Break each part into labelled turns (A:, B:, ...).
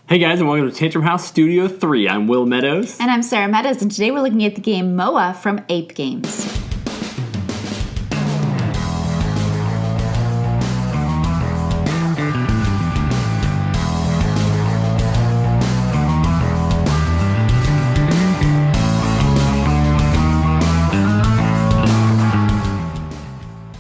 A: Hey guys, and welcome to Tantrum House Studio 3. I'm Will Meadows.
B: And I'm Sara Meadows, and today we're looking at the game MOA from APE Games.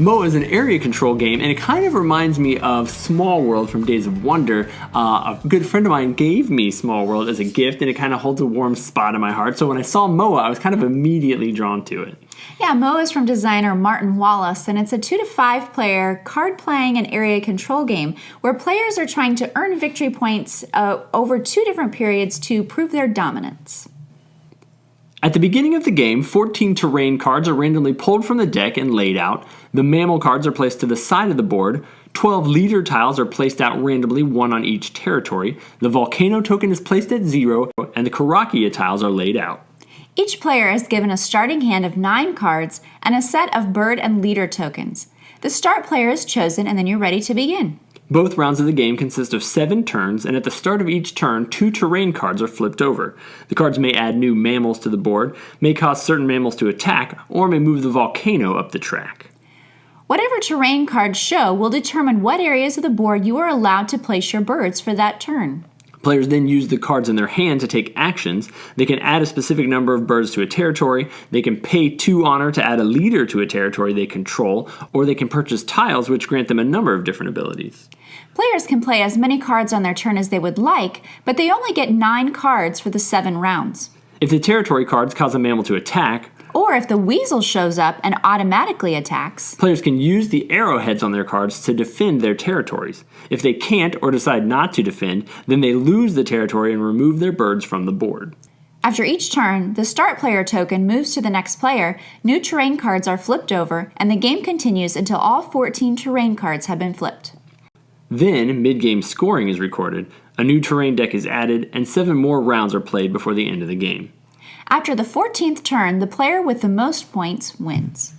A: MOA is an area control game, and it kind of reminds me of Small World from Days of Wonder. A good friend of mine gave me Small World as a gift, and it kind of holds a warm spot in my heart. So when I saw MOA, I was kind of immediately drawn to it.
B: Yeah, MOA is from designer Martin Wallace, and it's a 2 to 5 player card playing and area control game where players are trying to earn victory points over 2 different periods to prove their dominance.
A: At the beginning of the game, 14 terrain cards are randomly pulled from the deck and laid out. The mammal cards are placed to the side of the board. 12 leader tiles are placed out randomly, 1 on each territory. The volcano token is placed at 0, and the Karakia tiles are laid out.
B: Each player is given a starting hand of 9 cards and a set of bird and leader tokens. The start player is chosen, and then you're ready to begin.
A: Both rounds of the game consist of 7 turns, and at the start of each turn, 2 terrain cards are flipped over. The cards may add new mammals to the board, may cause certain mammals to attack, or may move the volcano up the track.
B: Whatever terrain cards show will determine what areas of the board you are allowed to place your birds for that turn.
A: Players then use the cards in their hand to take actions. They can add a specific number of birds to a territory, they can pay 2 honor to add a leader to a territory they control, or they can purchase tiles which grant them a number of different abilities.
B: Players can play as many cards on their turn as they would like, but they only get 9 cards for the 7 rounds.
A: If the territory cards cause a mammal to attack,
B: or if the weasel shows up and automatically attacks,
A: players can use the arrowheads on their cards to defend their territories. If they can't or decide not to defend, then they lose the territory and remove their birds from the board.
B: After each turn, the start player token moves to the next player, new terrain cards are flipped over, and the game continues until all 14 terrain cards have been flipped.
A: Then, mid-game scoring is recorded, a new terrain deck is added, and 7 more rounds are played before the end of the game.
B: After the 14th turn, the player with the most points wins.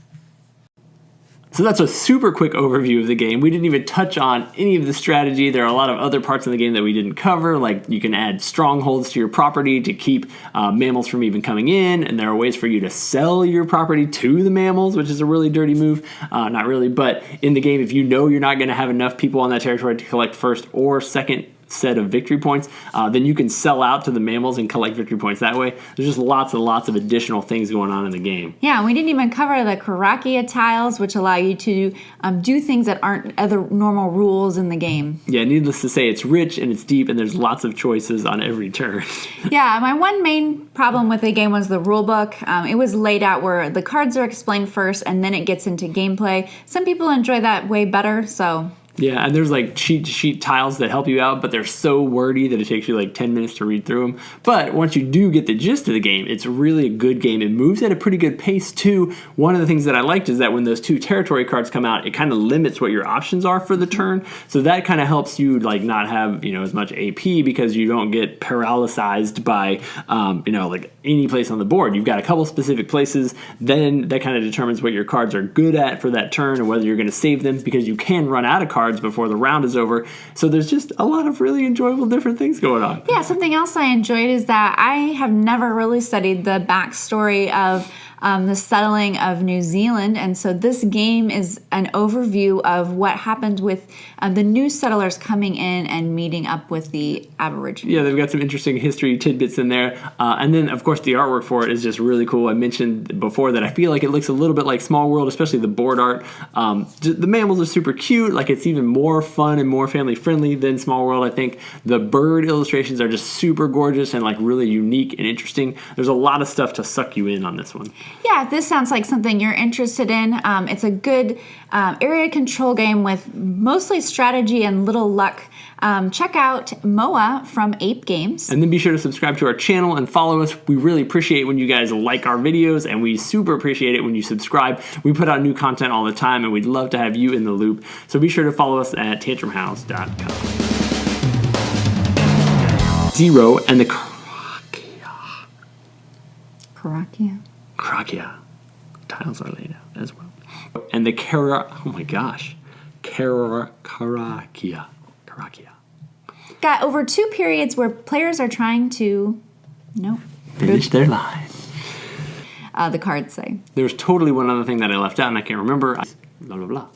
A: So that's a super quick overview of the game. We didn't even touch on any of the strategy. There are a lot of other parts of the game that we didn't cover, like you can add strongholds to your property to keep mammals from even coming in, and there are ways for you to sell your property to the mammals, which is a really dirty move. Not really, but in the game, if you know you're not going to have enough people on that territory to collect first or second set of victory points, then you can sell out to the mammals and collect victory points that way. There's just lots and lots of additional things going on in the game.
B: Yeah, we didn't even cover the Karakia tiles, which allow you to do things that aren't other normal rules in the game.
A: Yeah, needless to say, it's rich and it's deep and there's lots of choices on every turn.
B: Yeah, my one main problem with the game was the rule book. It was laid out where the cards are explained first and then it gets into gameplay. Some people enjoy that way better, so...
A: Yeah, and there's like cheat sheet tiles that help you out, but they're so wordy that it takes you like 10 minutes to read through them. But once you do get the gist of the game, it's really a good game. It moves at a pretty good pace too. One of the things that I liked is that when those 2 territory cards come out, it kind of limits what your options are for the turn. So that kind of helps you like not have, as much AP because you don't get paralyzed by, like any place on the board. You've got a couple specific places. Then that kind of determines what your cards are good at for that turn and whether you're going to save them because you can run out of cards before the round is over. So there's just a lot of really enjoyable different things going on.
B: Yeah, something else I enjoyed is that I have never really studied the backstory of the settling of New Zealand, and so this game is an overview of what happened with the new settlers coming in and meeting up with the Aborigines.
A: Yeah, they've got some interesting history tidbits in there, and then of course the artwork for it is just really cool. I mentioned before that I feel like it looks a little bit like Small World, especially the board art. The mammals are super cute, like it's even more fun and more family friendly than Small World. I think the bird illustrations are just super gorgeous and like really unique and interesting. There's a lot of stuff to suck you in on this one.
B: Yeah, if this sounds like something you're interested in, it's a good area control game with mostly strategy and little luck. Check out MOA from APE Games.
A: And then be sure to subscribe to our channel and follow us. We really appreciate when you guys like our videos, and we super appreciate it when you subscribe. We put out new content all the time, and we'd love to have you in the loop. So be sure to follow us at tantrumhouse.com. 0 and the Karakia tiles are laid out as well. And the Karakia.
B: got over 2 periods where players are trying to,
A: Finish their lives.
B: the cards say.
A: There's totally one other thing that I left out and I can't remember. Blah, blah, blah.